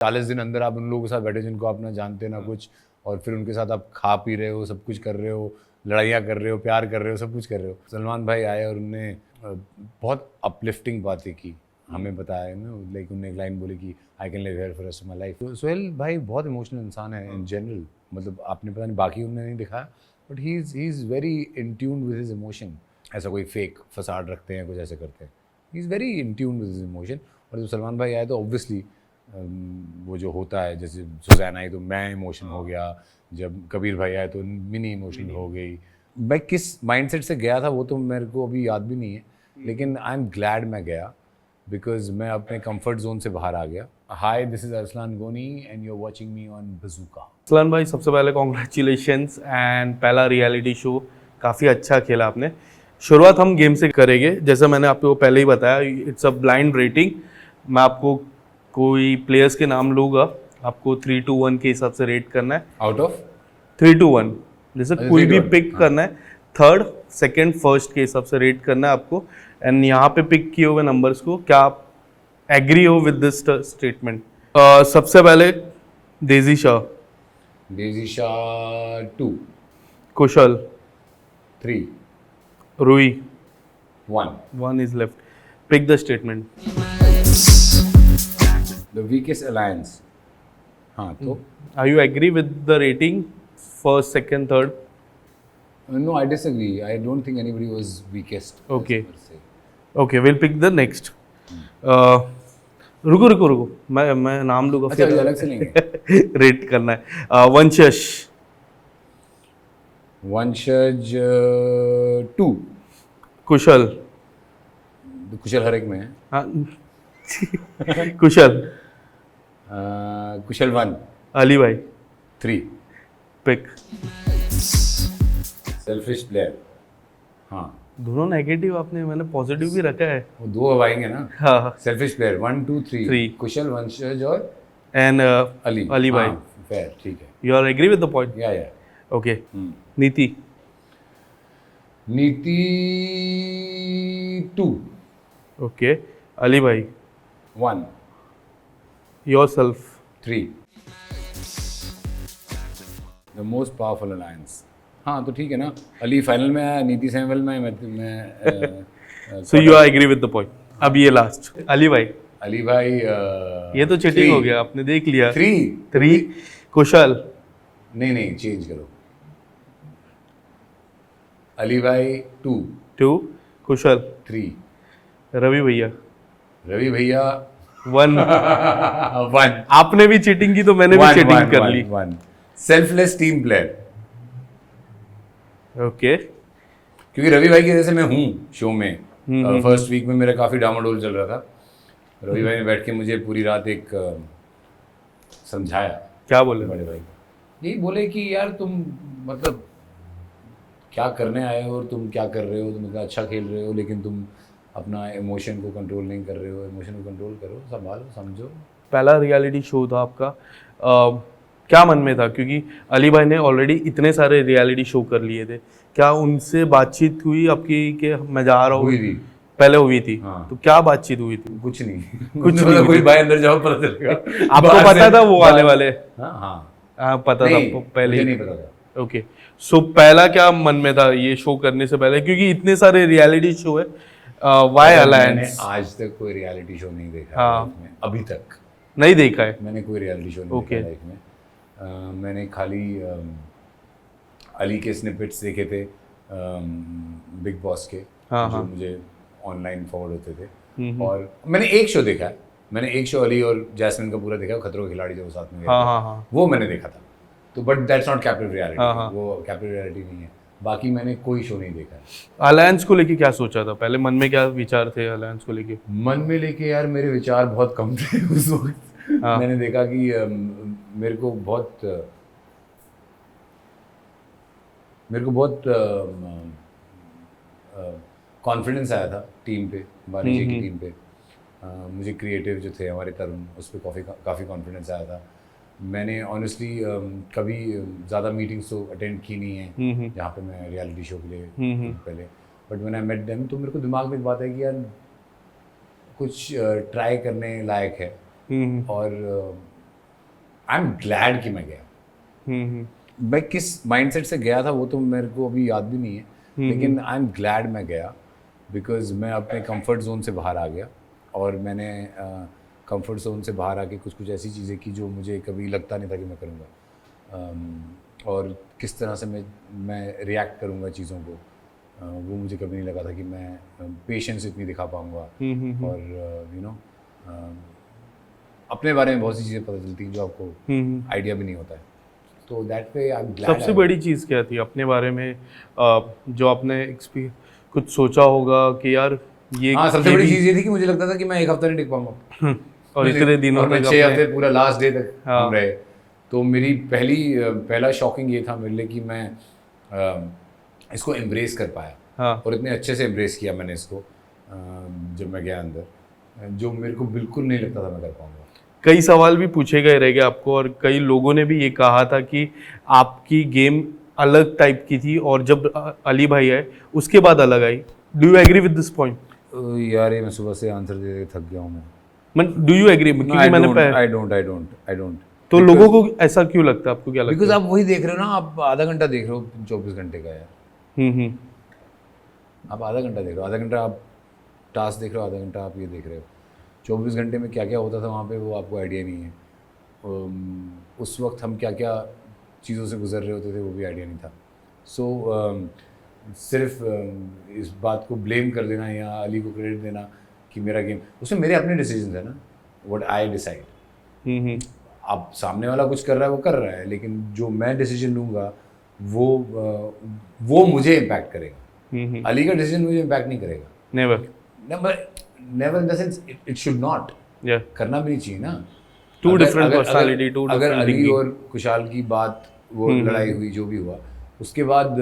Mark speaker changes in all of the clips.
Speaker 1: 40 दिन अंदर आप उन लोगों के साथ बैठे जिनको आप ना जानते ना कुछ, और फिर उनके साथ आप खा पी रहे हो, सब कुछ कर रहे हो, लड़ाइयाँ कर रहे हो, प्यार कर रहे हो, सब कुछ कर रहे हो। सलमान भाई आए और उनने बहुत अपलिफ्टिंग बातें की, हमें बताया ना, लाइक उन्होंने एक लाइन बोली कि I can live here for rest of my life. तो सोहेल भाई बहुत इमोशनल इंसान है इन जनरल, मतलब आपने पता नहीं बाकी उन्होंने नहीं दिखाया, but he is very in tune with his emotion. ऐसा कोई फेक फसाड रखते हैं, कुछ ऐसे करते हैं, he is very in tune with his emotion. और जब सलमान भाई आए तो ऑब्वियसली वो जो होता है, जैसे सुजैन आई तो मैं इमोशन हो गया, जब कबीर भाई आए तो मिनी इमोशनल हो गई। मैं किस माइंडसेट से गया था वो तो मेरे को अभी याद भी नहीं है, लेकिन आई एम ग्लैड मैं गया, बिकॉज मैं अपने कंफर्ट जोन से बाहर आ गया। हाय, this is Arsalan Goni and you are watching me on Bazooka.
Speaker 2: Arsalan भाई, सबसे पहले कॉन्ग्रेचुलेशंस एंड पहला रियलिटी शो काफ़ी अच्छा खेला आपने। शुरुआत हम गेम से करेंगे, जैसा मैंने आपको पहले ही बताया, इट्स अ ब्लाइंड रेटिंग। मैं आपको कोई प्लेयर्स के नाम लूँगा, आपको 3 to 1 के हिसाब से रेट करना है।
Speaker 1: आउट ऑफ
Speaker 2: 3 to 1, जैसे
Speaker 1: अच्छा,
Speaker 2: कोई
Speaker 1: 3 to
Speaker 2: भी
Speaker 1: 1,
Speaker 2: पिक
Speaker 1: हाँ।
Speaker 2: करना है, थर्ड, सेकंड, फर्स्ट के हिसाब से रेट करना है आपको। एंड यहाँ पे पिक किए हुए नंबर्स को क्या आप एग्री हो विद दिस स्टेटमेंट? सबसे पहले देजी शाह,
Speaker 1: डेजी शाह 2,
Speaker 2: कुशल,
Speaker 1: 3,
Speaker 2: रूई,
Speaker 1: 1।
Speaker 2: 1 is left. Pick the statement.
Speaker 1: The weakest alliance. हाँ तो
Speaker 2: Are you agree with the rating? First, second, third.
Speaker 1: No, I disagree, I don't think anybody was weakest.
Speaker 2: Okay. Okay, we'll pick the next. रुको रुको रुको, मैं नाम लूँगा
Speaker 1: अच्छा, ये अलग से लेंगे।
Speaker 2: रेट करना है। वंशज,
Speaker 1: वंशज 2,
Speaker 2: कुशल,
Speaker 1: कुशल हर एक में है।
Speaker 2: हाँ कुशल,
Speaker 1: कुशल 1,
Speaker 2: अली भाई,
Speaker 1: 3।
Speaker 2: पिक।
Speaker 1: सेल्फिश प्लेयर, हाँ
Speaker 2: दोनों नेगेटिव आपने, मैंने पॉजिटिव भी रखा है।
Speaker 1: वो 2 अब आएंगे ना।
Speaker 2: हाँ।
Speaker 1: Selfish player 1, 2, 3,
Speaker 2: Three.
Speaker 1: कुशल, वंशज और
Speaker 2: एंड
Speaker 1: अली
Speaker 2: भाई,
Speaker 1: फेयर, ठीक है।
Speaker 2: You are agree with the point?
Speaker 1: या
Speaker 2: ओके। नीति,
Speaker 1: नीति 2,
Speaker 2: ओके। अली भाई,
Speaker 1: 1,
Speaker 2: yourself,
Speaker 1: 3। The most powerful alliance, हाँ तो ठीक है ना। अली फाइनल में आया, नीति सेमीफाइनल में, मैं
Speaker 2: so you are agree with the point. अब ये लास्ट, अली भाई।
Speaker 1: अली भाई
Speaker 2: ये तो चीटिंग हो गया, आपने देख लिया।
Speaker 1: 3।
Speaker 2: कुशल,
Speaker 1: नहीं, चेंज करो। अली भाई 2,
Speaker 2: 2, कुशल,
Speaker 1: 3,
Speaker 2: रवि भैया,
Speaker 1: रवि भैया
Speaker 2: 1।
Speaker 1: 1।
Speaker 2: आपने भी चीटिंग की तो मैंने भी चीटिंग कर ली।
Speaker 1: 1। Selfless team player,
Speaker 2: okay.
Speaker 1: क्योंकि रवि भाई की वजह से मैं हूँ शो में। फर्स्ट वीक में मेरा काफ़ी डामाडोल चल रहा था, रवि भाई ने बैठ के मुझे पूरी रात एक समझाया।
Speaker 2: क्या बोले?
Speaker 1: बड़े भाई यही बोले कि यार तुम मतलब क्या करने आए हो और तुम क्या कर रहे हो, तुम इतना अच्छा खेल रहे हो लेकिन तुम अपना इमोशन को कंट्रोल नहीं कर रहे हो, इमोशन को कंट्रोल करो, संभालो, समझो।
Speaker 2: पहला रियलिटी शो था आपका, क्या मन में था? क्योंकि अली भाई ने ऑलरेडी इतने सारे रियलिटी शो कर लिए थे, क्या उनसे बातचीत हुई आपकी कि मैं जा रहा हूँ?
Speaker 1: हुई थी,
Speaker 2: पहले हुई थी।
Speaker 1: हाँ।
Speaker 2: तो क्या बातचीत हुई थी?
Speaker 1: कुछ नहीं,
Speaker 2: कुछ नहीं
Speaker 1: कोई भाई अंदर जाओ पता चलेगा।
Speaker 2: आपको पता था वो आने वाले?
Speaker 1: हाँ,
Speaker 2: पता था पहले ही?
Speaker 1: नहीं पता था।
Speaker 2: ओके। सो पहला क्या मन में था ये शो करने से पहले, क्योंकि इतने सारे रियलिटी शो है, वाई अलायंस?
Speaker 1: आज तक कोई रियलिटी शो नहीं देखा
Speaker 2: हाँ।
Speaker 1: लाइफ में, अभी तक
Speaker 2: नहीं देखा है
Speaker 1: मैंने कोई रियलिटी शो नहीं देखा लाइफ में। मैंने खाली अली के स्निपेट्स देखे थे बिग बॉस के, जो मुझे ऑनलाइन फॉरवर्ड होते थे, और मैंने एक शो देखा है, मैंने एक शो अली और जैस्मिन का पूरा देखा, खतरों के खिलाड़ी जो वो साथ में गए थे, वो मैंने देखा था। तो but that's not captive reality, वो कैप्टिव रियलिटी नहीं है। बाकी मैंने कोई शो नहीं देखा है।
Speaker 2: अलायंस को लेके क्या सोचा था पहले, मन में क्या विचार थे अलायंस को लेके?
Speaker 1: मन में लेके यार मेरे विचार बहुत कम थे उस वक्त। मैंने देखा कि मेरे को बहुत कॉन्फिडेंस आया था टीम पे, बानीजी की टीम पे। मुझे क्रिएटिव जो थे हमारे तरुण, उस पर काफ़ी कॉन्फिडेंस आया था। मैंने ऑनेस्टली कभी ज़्यादा मीटिंग्स तो अटेंड की नहीं है जहाँ पे मैं रियलिटी शो के लिए पहले, बट मैंने आई मेट देम, तो मेरे को दिमाग में एक बात है कि यार कुछ ट्राई करने लायक है। और आई एम ग्लैड कि मैं गया। मैं किस माइंडसेट से गया था वो तो मेरे को अभी याद भी नहीं है, लेकिन आई एम ग्लैड मैं गया, बिकॉज मैं अपने कंफर्ट जोन से बाहर आ गया और मैंने कंफर्ट जोन से बाहर आके कुछ कुछ ऐसी चीज़ें की जो मुझे कभी लगता नहीं था कि मैं करूँगा, और किस तरह से मैं रिएक्ट करूँगा चीज़ों को, वो मुझे कभी नहीं लगा था कि मैं पेशेंस इतनी दिखा पाऊँगा, और यू नो अपने बारे में बहुत सी चीज़ें पता चलती हैं जो आपको आइडिया भी नहीं होता है। तो that way I am glad.
Speaker 2: सबसे बड़ी चीज़ क्या थी अपने बारे में जो आपने कुछ सोचा होगा कि यार ये
Speaker 1: हाँ, सबसे बड़ी चीज़ ये थी कि मुझे लगता था कि मैं 1 हफ्ता नहीं टिक पाऊंगा
Speaker 2: और इतने दिनों
Speaker 1: और मैं
Speaker 2: तक
Speaker 1: 6 हफ्ते पूरा लास्ट डे तक
Speaker 2: हाँ।
Speaker 1: हम रहे। तो मेरी पहला शॉकिंग ये था मेरे लिए कि मैं इसको एम्ब्रेस कर पाया,
Speaker 2: हाँ।
Speaker 1: और इतने अच्छे से एम्ब्रेस किया मैंने इसको जब मैं गया अंदर, जो मेरे को बिल्कुल नहीं लगता था मैं कर पाऊंगा।
Speaker 2: कई सवाल भी पूछे गए रहेंगे आपको, और कई लोगों ने भी ये कहा था कि आपकी गेम अलग टाइप की थी और जब अली भाई आए उसके बाद अलग आई। Do you agree with this point?
Speaker 1: यार ये मैं सुबह से आंसर दे दे थक गया हूँ मैं।
Speaker 2: Do you agree? क्योंकि मैंने
Speaker 1: आई डोंट।
Speaker 2: तो लोगों को ऐसा क्यों लगता है, आपको क्या लगता
Speaker 1: बिकॉज आप वही देख रहे हो ना, आप आधा घंटा देख रहे हो 24 घंटे का यार।
Speaker 2: है?
Speaker 1: आप आधा घंटा देख रहे हो, आधा घंटा आप टास्क देख रहे हो, आधा घंटा आप ये देख रहे हो। 24 घंटे में क्या क्या होता था वहाँ पे वो आपको आइडिया नहीं है। उस वक्त हम क्या क्या चीज़ों से गुजर रहे होते थे वो भी आइडिया नहीं था। सो सिर्फ इस बात को ब्लेम कर देना या अली को क्रेडिट देना कि मेरा गेम, उसमें मेरे अपने डिसीजन है ना, व्हाट आई डिसाइड। अब सामने वाला कुछ कर रहा है वो कर रहा है, लेकिन जो मैं डिसीजन लूँगा वो मुझे इम्पैक्ट करेगा। अली का डिसीजन मुझे इम्पैक्ट नहीं करेगा। Never in the sense it should not, करना भी नहीं चाहिए ना।
Speaker 2: टू डिफरेंट पर्सनालिटी, टू
Speaker 1: अगर
Speaker 2: डिफरेंट
Speaker 1: अली
Speaker 2: थिंकिंग।
Speaker 1: और कुशाल की बात, वो लड़ाई हुई जो भी हुआ, उसके बाद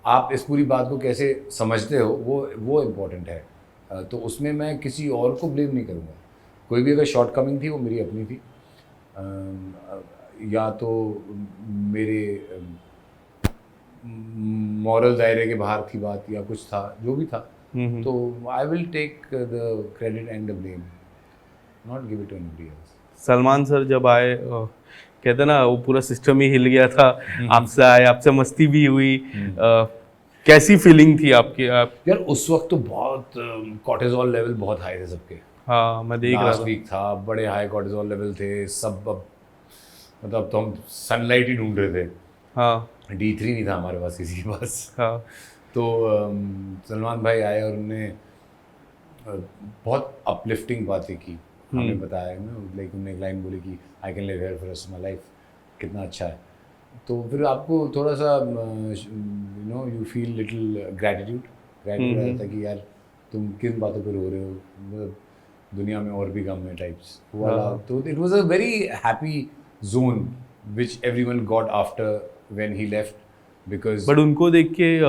Speaker 1: आप इस पूरी बात को कैसे समझते हो वो इम्पोर्टेंट है। तो उसमें मैं किसी और को ब्लेम नहीं करूँगा। कोई भी अगर शॉर्ट कमिंग थी वो मेरी अपनी थी, या तो मेरे मॉरल दायरे के बाहर थी बात, या कुछ था जो भी था, तो I will take the credit and the blame, not give it to anybody else.
Speaker 2: Salman sir जब आए कहते ना वो पूरा सिस्टम ही हिल गया था। आपसे आए, आपसे मस्ती भी हुई। कैसी फीलिंग थी आपकी?
Speaker 1: यार उस वक्त तो बहुत कॉर्टिजोल लेवल बहुत हाई थे सबके।
Speaker 2: हाँ, मैं देख रहा
Speaker 1: लास्ट
Speaker 2: था।
Speaker 1: वीक था, बड़े हाई कॉर्टिजोल लेवल थे सब। अब मतलब तो हम सनलाइट ही ढूंढ रहे थे।
Speaker 2: हाँ
Speaker 1: D3 नहीं था हमारे पास किसी के पास।
Speaker 2: हाँ।
Speaker 1: तो सलमान भाई आए और उन्होंने बहुत अपलिफ्टिंग बातें की, हमें बताया ना, लाइक उन्होंने एक लाइन बोली कि I can live here for rest of my life, कितना अच्छा है। तो फिर आपको थोड़ा सा you know you feel little gratitude आता है कि यार तुम किन बातों पर रो रहे हो, मतलब दुनिया में और भी गम है टाइप्स वाला। तो it was a very happy zone which everyone got after when he left, because
Speaker 2: but उनको देख के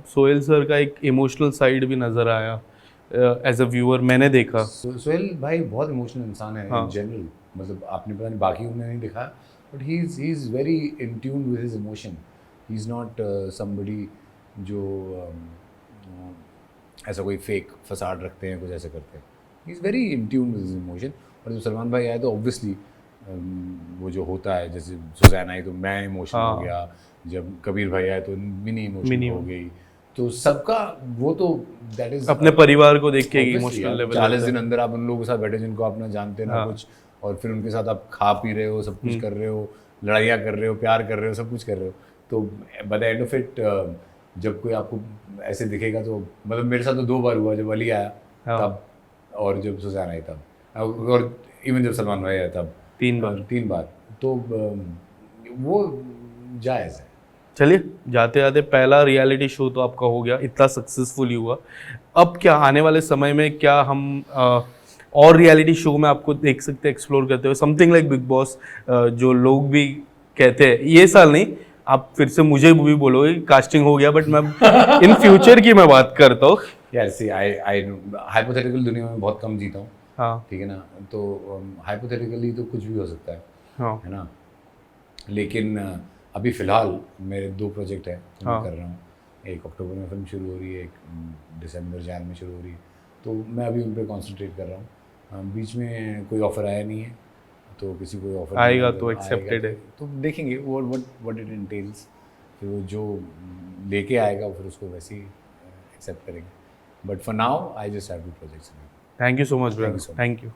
Speaker 2: सोहेल सर का एक इमोशनल साइड भी नजर आया एज अ व्यूअर, मैंने देखा।
Speaker 1: सोहेल भाई बहुत इमोशनल इंसान है
Speaker 2: हाँ।
Speaker 1: इन जनरल, मतलब आपने पता नहीं बाकी उन्होंने नहीं दिखा, but he is very in tune with his emotion. He is not somebody जो ऐसा कोई फेक फसाड रखते हैं, कुछ ऐसे करते हैं। He is very in tune with his emotion. और जब सलमान भाई आए तो ऑब्वियसली वो जो होता है, जैसे सुजैन आई तो मैं इमोशनल हो गया, जब कबीर भाई आए तो मिनी इमोशनल हो गई। तो सबका वो तो दैट इज
Speaker 2: अपने परिवार को देख के इमोशनल लेवल
Speaker 1: 40 दिन अंदर आप उन लोगों के साथ बैठे जिनको आप ना जानते ना कुछ, और फिर उनके साथ आप खा पी रहे हो, सब कुछ कर रहे हो, लड़ाइयाँ कर रहे हो, प्यार कर रहे हो, सब कुछ कर रहे हो। तो by the end of it जब कोई आपको ऐसे दिखेगा तो, मतलब मेरे साथ तो 2 बार हुआ, जब अली आया तब, और जब सुजैन आई तब, और इवन जब सलमान भाई आया तब 3 बार। तो वो जायज़ है।
Speaker 2: चलिए, जाते जाते पहला रियलिटी शो तो आपका हो गया, इतना सक्सेसफुल हुआ। अब क्या आने वाले समय में क्या हम और रियलिटी शो में आपको देख सकते हैं एक्सप्लोर करते हुए, समथिंग लाइक बिग बॉस, जो लोग भी कहते हैं ये साल नहीं, आप फिर से मुझे भी बोलोगे कास्टिंग हो गया, बट मैं इन फ्यूचर की मैं बात करता हूँ।
Speaker 1: यार सी आई हाइपोथेटिकल दुनिया में बहुत कम जीता हूँ,
Speaker 2: हाँ
Speaker 1: ठीक है ना, तो हाइपोथेटिकली तो कुछ भी हो सकता है,
Speaker 2: हाँ
Speaker 1: है ना। लेकिन अभी फ़िलहाल मेरे 2 प्रोजेक्ट हैं जो मैं कर रहा हूँ। एक अक्टूबर में फिल्म शुरू हो रही है, एक दिसंबर जैन में शुरू हो रही है, तो मैं अभी उन पर कॉन्सेंट्रेट कर रहा हूँ। बीच में कोई ऑफ़र आया नहीं है, तो किसी को ऑफर
Speaker 2: आएगा तो accepted है।
Speaker 1: तो देखेंगे व्हाट इट इंटेल्स, फिर वो जो लेके आएगा फिर उसको वैसे ही एक्सेप्ट करेंगे, but for now I just have two projects.
Speaker 2: Thank you so much
Speaker 1: Thank you
Speaker 2: brother,
Speaker 1: so much.
Speaker 2: Thank you.